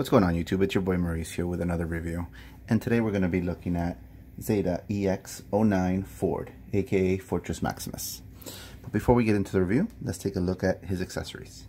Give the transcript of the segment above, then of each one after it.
What's going on, YouTube? It's your boy Mauricio with another review, and today we're going to be looking at Zeta EX09 Ford, aka Fortress Maximus. But before we get into the review, let's take a look at his accessories.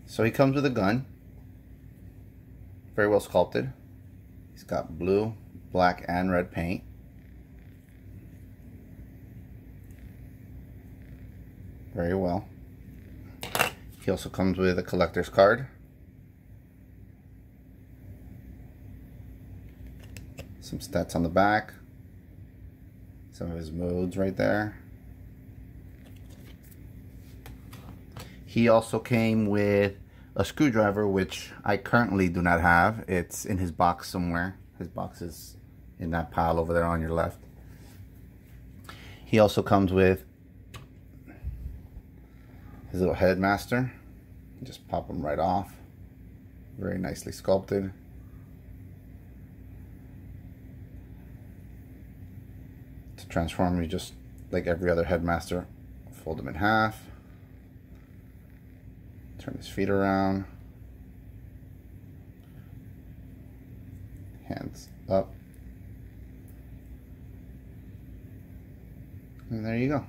So he comes with a gun, very well sculpted. He's got blue, black, and red paint. Very well. He also comes with a collector's card. Some stats on the back. Some of his modes right there. He also came with a screwdriver, which I currently do not have. It's in his box somewhere. His box is in that pile over there on your left. He also comes with his little headmaster. Just pop them right off. Very nicely sculpted. To transform, you just, like every other headmaster, fold them in half. Turn his feet around. Hands up. And there you go.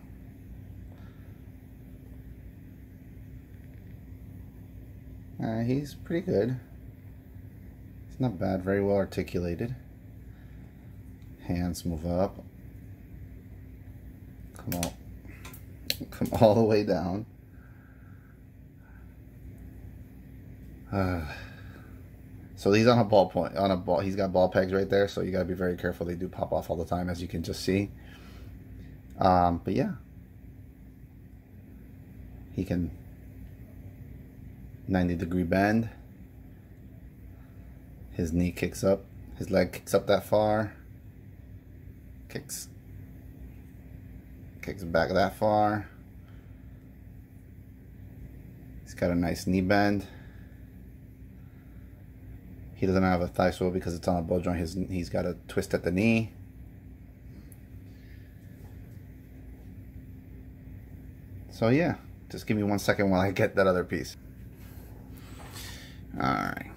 He's pretty good. It's not bad, very well articulated. Hands move up. Come all the way down. So he's on a ball. He's got ball pegs right there, so you gotta be very careful. They do pop off all the time, as you can just see. But yeah, he can 90-degree bend. His knee kicks up. His leg kicks up that far. Kicks back that far. He's got a nice knee bend. He doesn't have a thigh swivel because it's on a ball joint. He's got a twist at the knee. So yeah, just give me 1 second while I get that other piece. Alright.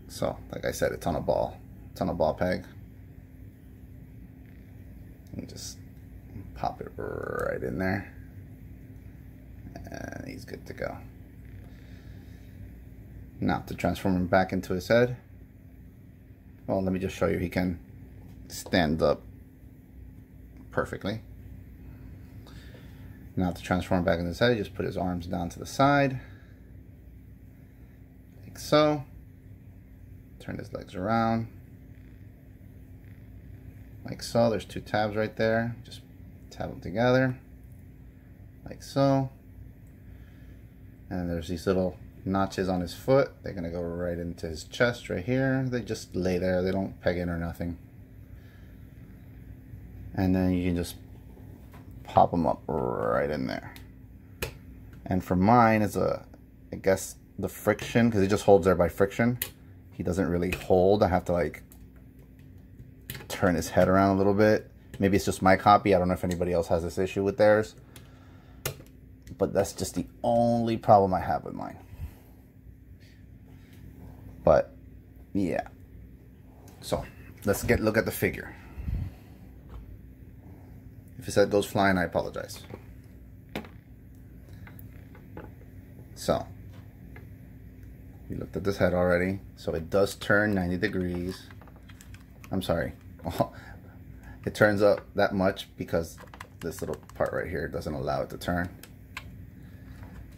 So, like I said, it's on a ball. It's on a ball peg. And just pop it right in there. And he's good to go. Now to transform him back into his head. Well, let me just show you. He can stand up perfectly. Now to transform back into his head, just put his arms down to the side. Like so. Turn his legs around. Like so. There's two tabs right there. Just tab them together. Like so. And there's these little notches on his foot. They're gonna go right into his chest right here. They just lay there. They don't peg in or nothing. And then you can just pop them up right in there. And for mine, it's I guess the friction, because it just holds there by friction. He doesn't really hold. I have to like turn his head around a little bit. Maybe it's just my copy. I don't know if anybody else has this issue with theirs. But that's just the only problem I have with mine. But yeah. So let's look at the figure. If his head goes flying, I apologize. So we looked at this head already. So it does turn 90 degrees. I'm sorry. It turns up that much because this little part right here doesn't allow it to turn.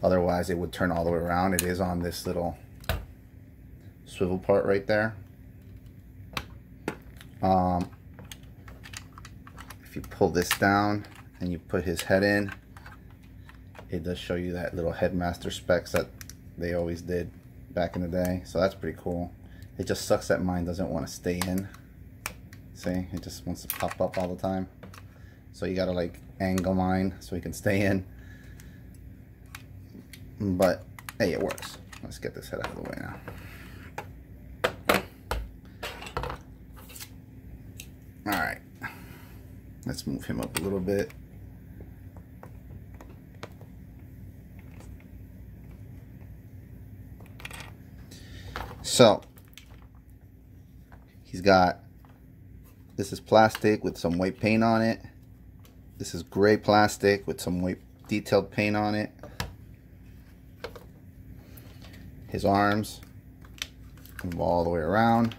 Otherwise it would turn all the way around. It is on this little swivel part right there. If you pull this down and you put his head in, it does show you that little headmaster specs that they always did back in the day. So that's pretty cool. It just sucks that mine doesn't want to stay in. See, it just wants to pop up all the time. So you gotta like angle mine so he can stay in. But hey, it works. Let's get this head out of the way now. Alright, let's move him up a little bit. So he's got, this is plastic with some white paint on it. This is gray plastic with some white detailed paint on it. His arms move all the way around.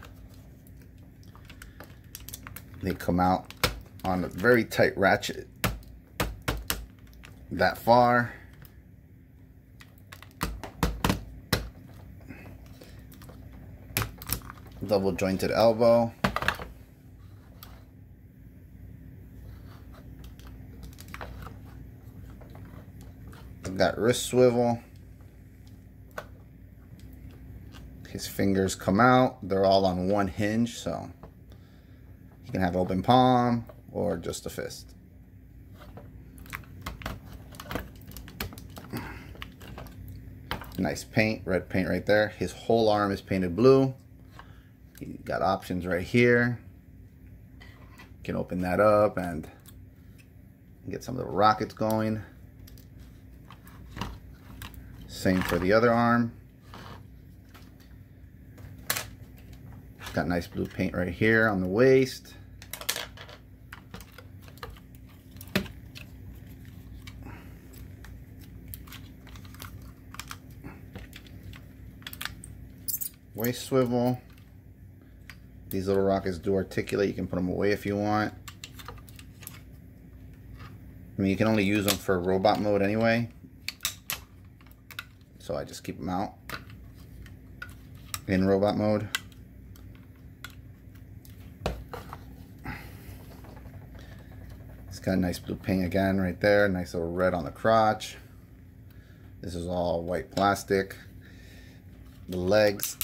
They come out on a very tight ratchet that far. Double jointed elbow. I've got wrist swivel. His fingers come out. They're all on one hinge, so you can have open palm or just a fist. Nice paint, red paint right there. His whole arm is painted blue. You got options right here. You can open that up and get some little rockets going. Same for the other arm. Got nice blue paint right here on the waist. Waist swivel. These little rockets do articulate. You can put them away if you want. I mean, you can only use them for robot mode anyway, so I just keep them out in robot mode. It's got a nice blue paint again right there. Nice little red on the crotch. This is all white plastic. The legs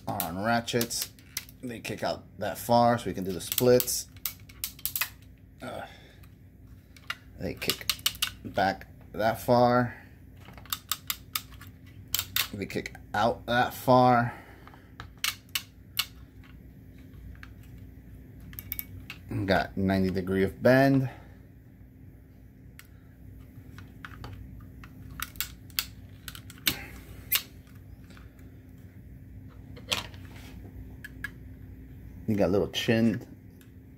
are on ratchets. They kick out that far so we can do the splits. They kick back that far. They kick out that far. Got 90 degree of bend. You got little chin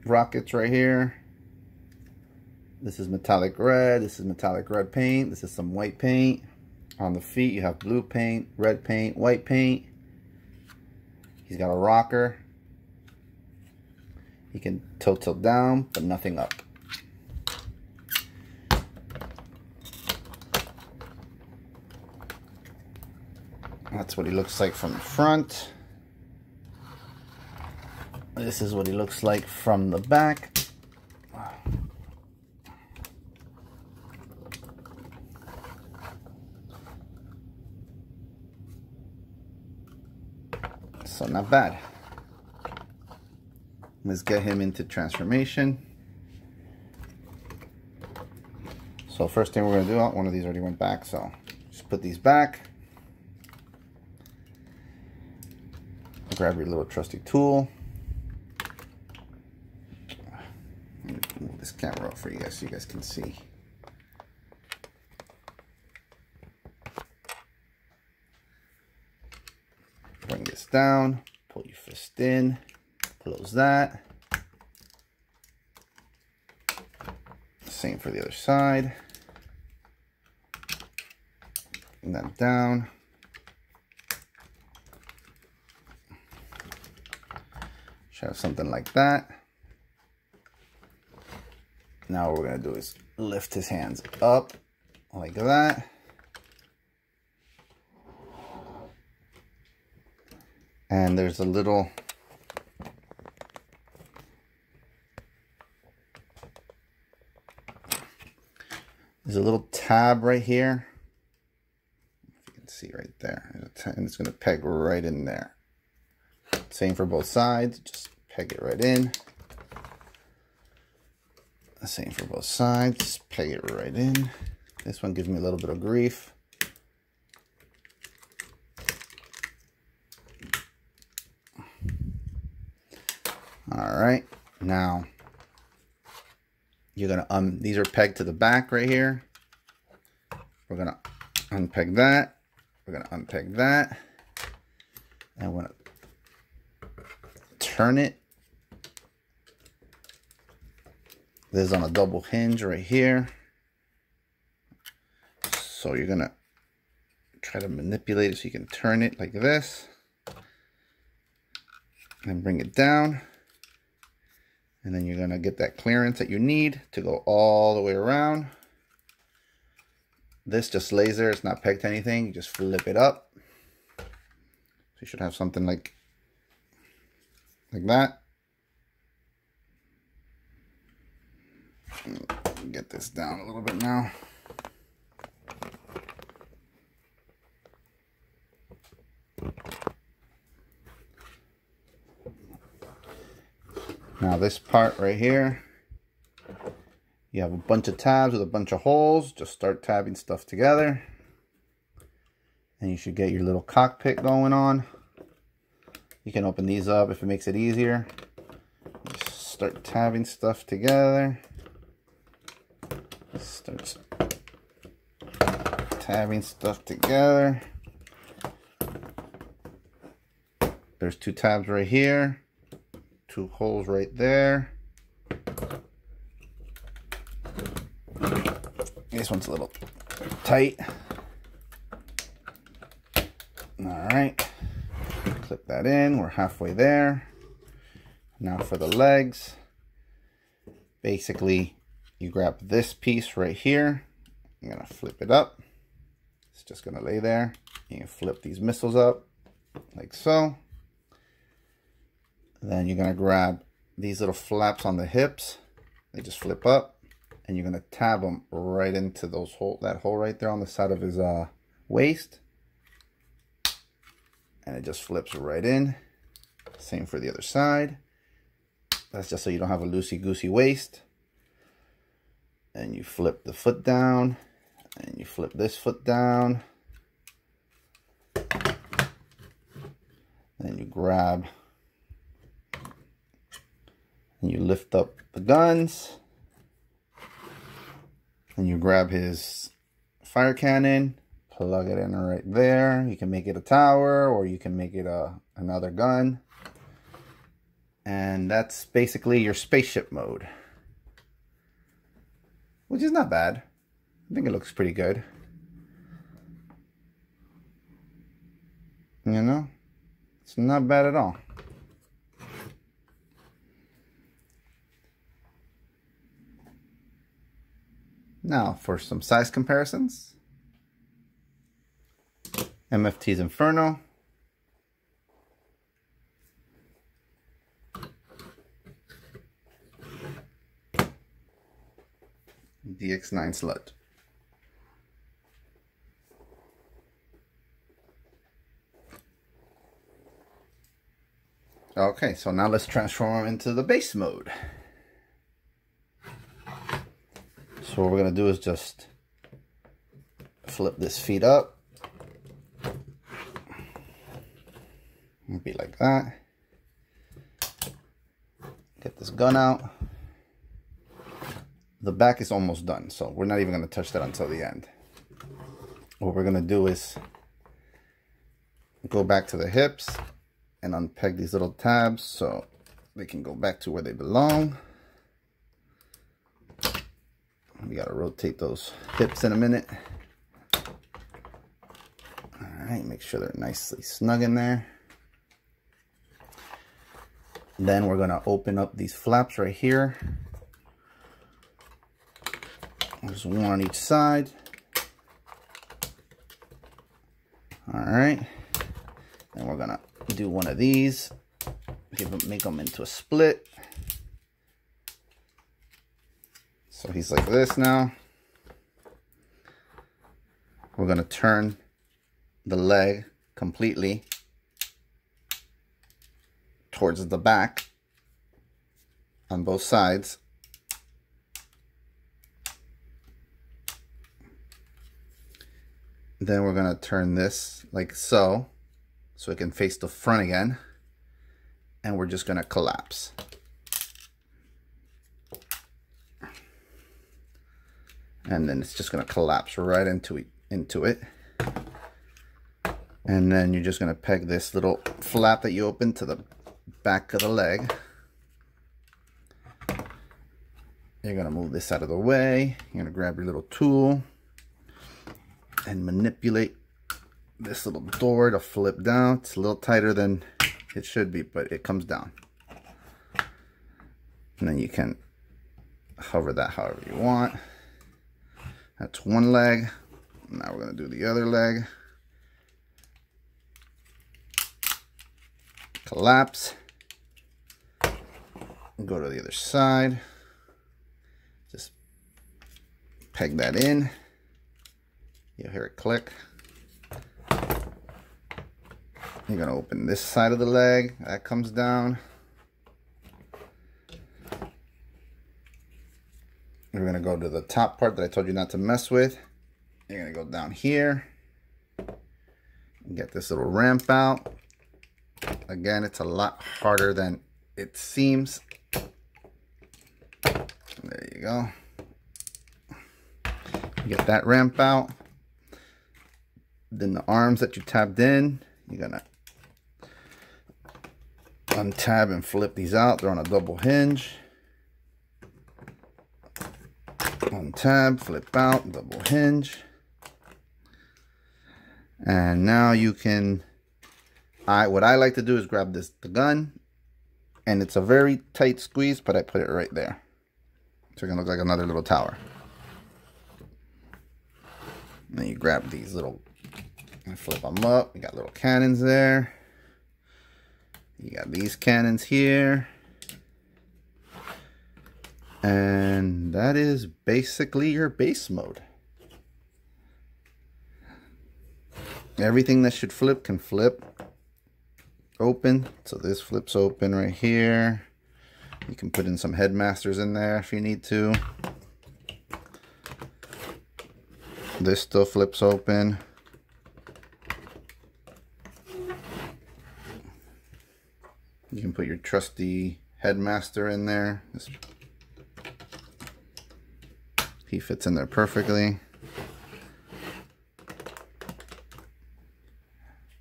rockets right here. This is metallic red. This is metallic red paint. This is some white paint. On the feet, you have blue paint, red paint, white paint. He's got a rocker. He can tilt down, but nothing up. That's what he looks like from the front. This is what he looks like from the back. So not bad. Let's get him into transformation. So first thing we're going to do, one of these already went back, so just put these back. Grab your little trusty tool. Move this camera up for you guys so you guys can see. Bring this down, pull your fist in, close that. Same for the other side. Bring that down. Should have something like that. Now what we're going to do is lift his hands up like that. And there's a little tab right here. If you can see right there. And it's going to peg right in there. Same for both sides. Just peg it right in. Same for both sides. Just peg it right in. This one gives me a little bit of grief. Alright, now you're gonna these are pegged to the back right here. We're gonna unpeg that. We're gonna unpeg that. And we're gonna turn it. This is on a double hinge right here. So you're gonna try to manipulate it so you can turn it like this. And bring it down. And then you're gonna get that clearance that you need to go all the way around. This just lays there, it's not pegged to anything. You just flip it up. So you should have something like that. Get this down a little bit now. Now this part right here, you have a bunch of tabs with a bunch of holes. Just start tabbing stuff together. And you should get your little cockpit going on. You can open these up if it makes it easier. Just start tabbing stuff together. Start tabbing stuff together. There's 2 tabs right here. 2 holes right there. This one's a little tight. All right, clip that in. We're halfway there. Now for the legs. Basically, you grab this piece right here. I'm gonna flip it up. It's just gonna lay there. You can flip these missiles up like so. Then you're gonna grab these little flaps on the hips. They just flip up, and you're gonna tab them right into those that hole right there on the side of his waist, and it just flips right in. Same for the other side. That's just so you don't have a loosey-goosey waist. And you flip the foot down, and you flip this foot down. Then you grab and you lift up the guns, and you grab his fire cannon, plug it in right there. You can make it a tower, or you can make it another gun. And that's basically your spaceship mode, which is not bad. I think it looks pretty good. You know, it's not bad at all. Now for some size comparisons. MFT's Inferno. EX09 Sludge. Okay, so now let's transform into the base mode. So what we're going to do is just flip this feet up. It'll be like that. Get this gun out. The back is almost done, so we're not even going to touch that until the end. What we're going to do is go back to the hips and unpeg these little tabs so they can go back to where they belong. We got to rotate those hips in a minute. All right, make sure they're nicely snug in there. Then we're going to open up these flaps right here. There's one on each side. All right. Then we're going to do one of these. Make them into a split. So he's like this now. We're going to turn the leg completely towards the back on both sides. Then we're going to turn this like so it can face the front again. And we're just going to collapse. And then it's just going to collapse right into it. And then you're just going to peg this little flap that you opened to the back of the leg. You're going to move this out of the way. You're going to grab your little tool and manipulate this little door to flip down. It's a little tighter than it should be, but it comes down. And then you can hover that however you want. That's one leg. Now we're going to do the other leg. Collapse. Go to the other side. Just peg that in. You'll hear it click. You're going to open this side of the leg. That comes down. We're going to go to the top part that I told you not to mess with. You're going to go down here and get this little ramp out. Again, it's a lot harder than it seems. There you go. Get that ramp out. Then the arms that you tabbed in, you're going to untab and flip these out. They're on a double hinge. Untab, flip out, double hinge. And now you can, what I like to do is grab the gun, and it's a very tight squeeze, but I put it right there. So it's gonna look like another little tower. And then you grab these little, and flip them up. You got little cannons there. You got these cannons here. And that is basically your base mode. Everything that should flip can flip open. So this flips open right here. You can put in some headmasters in there if you need to. This still flips open. You can put your trusty headmaster in there. He fits in there perfectly.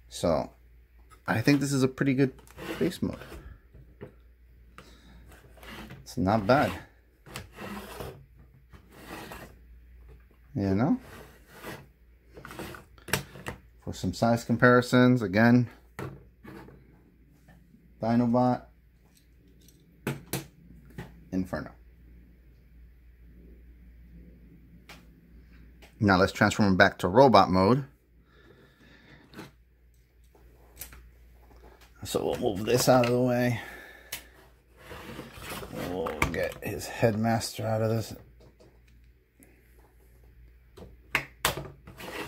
So I think this is a pretty good base mode. It's not bad. You know? For some size comparisons, again, Dinobot, Inferno. Now let's transform him back to robot mode. So we'll move this out of the way. We'll get his headmaster out of this.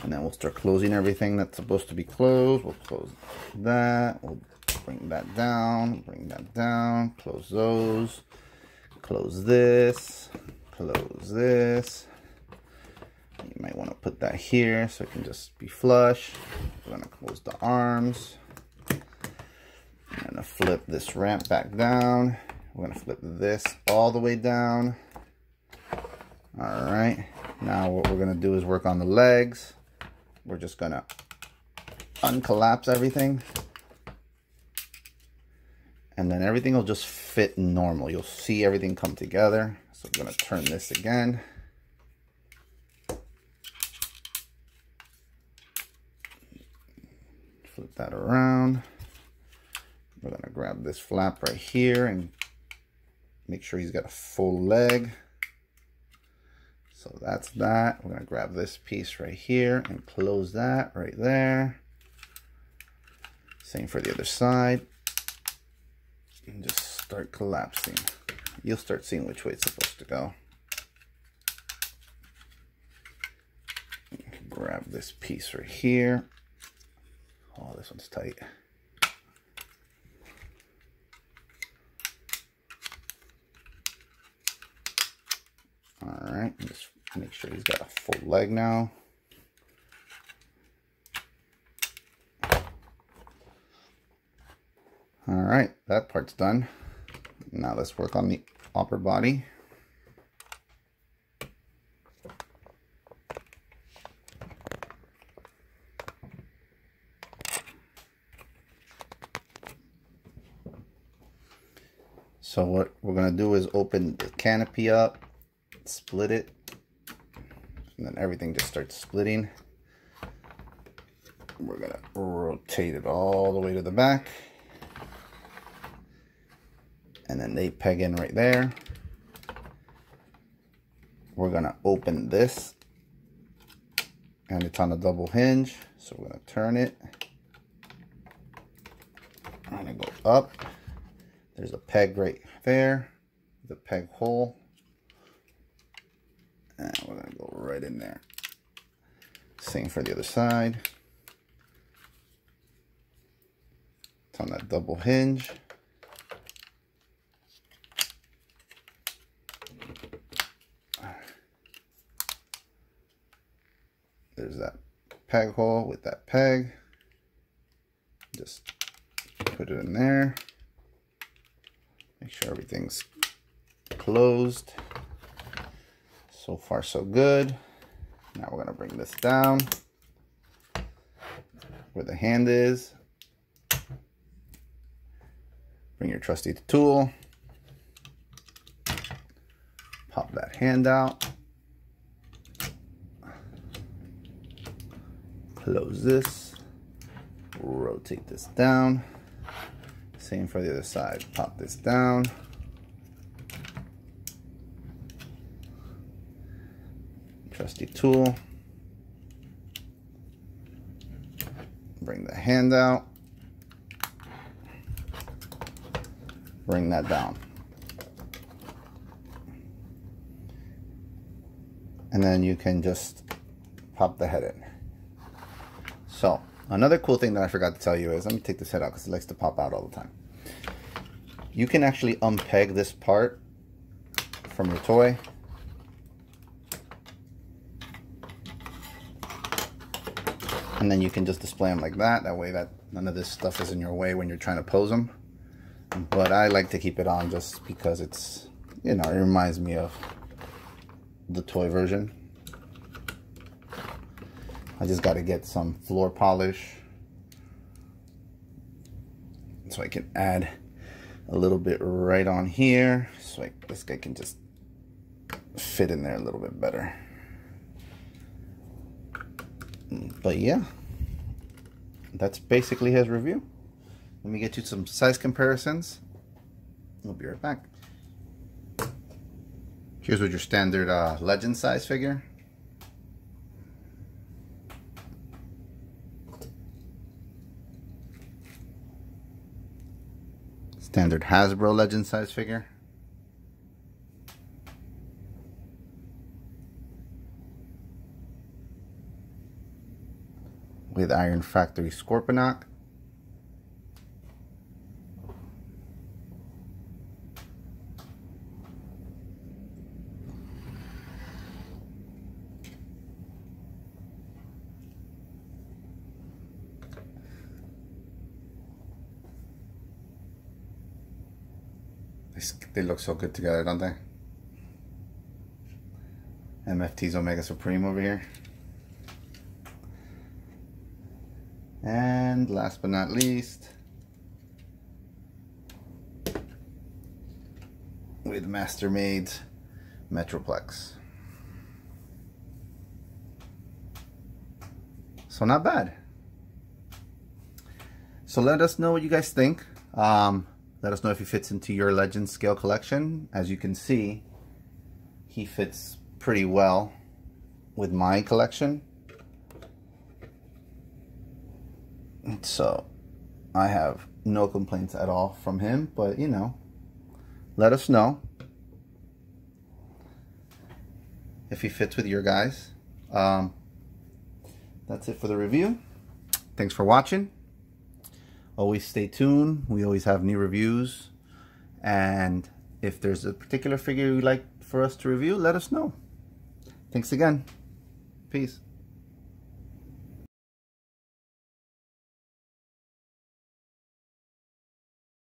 And then we'll start closing everything that's supposed to be closed. We'll close that. We'll bring that down, close those, close this, close this. You might want to put that here so it can just be flush. We're going to close the arms. I'm going to flip this ramp back down. We're going to flip this all the way down. All right. Now what we're going to do is work on the legs. We're just going to uncollapse everything. And then everything will just fit normal. You'll see everything come together. So I'm going to turn this again. Flip that around. We're going to grab this flap right here and make sure he's got a full leg. So that's that. We're going to grab this piece right here and close that right there. Same for the other side. And just start collapsing. You'll start seeing which way it's supposed to go. Grab this piece right here. Oh, this one's tight. All right, just make sure he's got a full leg now. All right, that part's done. Now let's work on the upper body. So what we're gonna do is open the canopy up, split it, and then everything just starts splitting. We're gonna rotate it all the way to the back, and then they peg in right there. We're gonna open this, and it's on a double hinge, so we're gonna turn it. I'm gonna go up. There's a peg right there, the peg hole, and we're gonna go right in there. Same for the other side. It's on that double hinge. There's that peg hole with that peg. Just put it in there. Make sure everything's closed. So far, so good. Now we're gonna bring this down where the hand is. Bring your trusty tool. Pop that hand out. Close this. Rotate this down. Same for the other side. Pop this down. Trusty tool. Bring the hand out. Bring that down. And then you can just pop the head in. So, another cool thing that I forgot to tell you is, let me take this head out because it likes to pop out all the time. You can actually unpeg this part from your toy. And then you can just display them like that. That way that none of this stuff is in your way when you're trying to pose them. But I like to keep it on just because it's, you know, it reminds me of the toy version. I just got to get some floor polish so I can add a little bit right on here, so this guy can just fit in there a little bit better. But yeah, that's basically his review. Let me get you some size comparisons. We'll be right back. Here's with your standard legend size figure. Standard Hasbro legend size figure. With Iron Factory Scorponok. They look so good together, don't they? MFT's Omega Supreme over here. And last but not least, with Mastermaid's Metroplex. So not bad. So let us know what you guys think. Let us know if he fits into your Legend scale collection. As you can see, he fits pretty well with my collection. So I have no complaints at all from him, but you know, let us know if he fits with your guys. That's it for the review. Thanks for watching. Always stay tuned. We always have new reviews, and if there's a particular figure you'd like for us to review, let us know. Thanks again. Peace.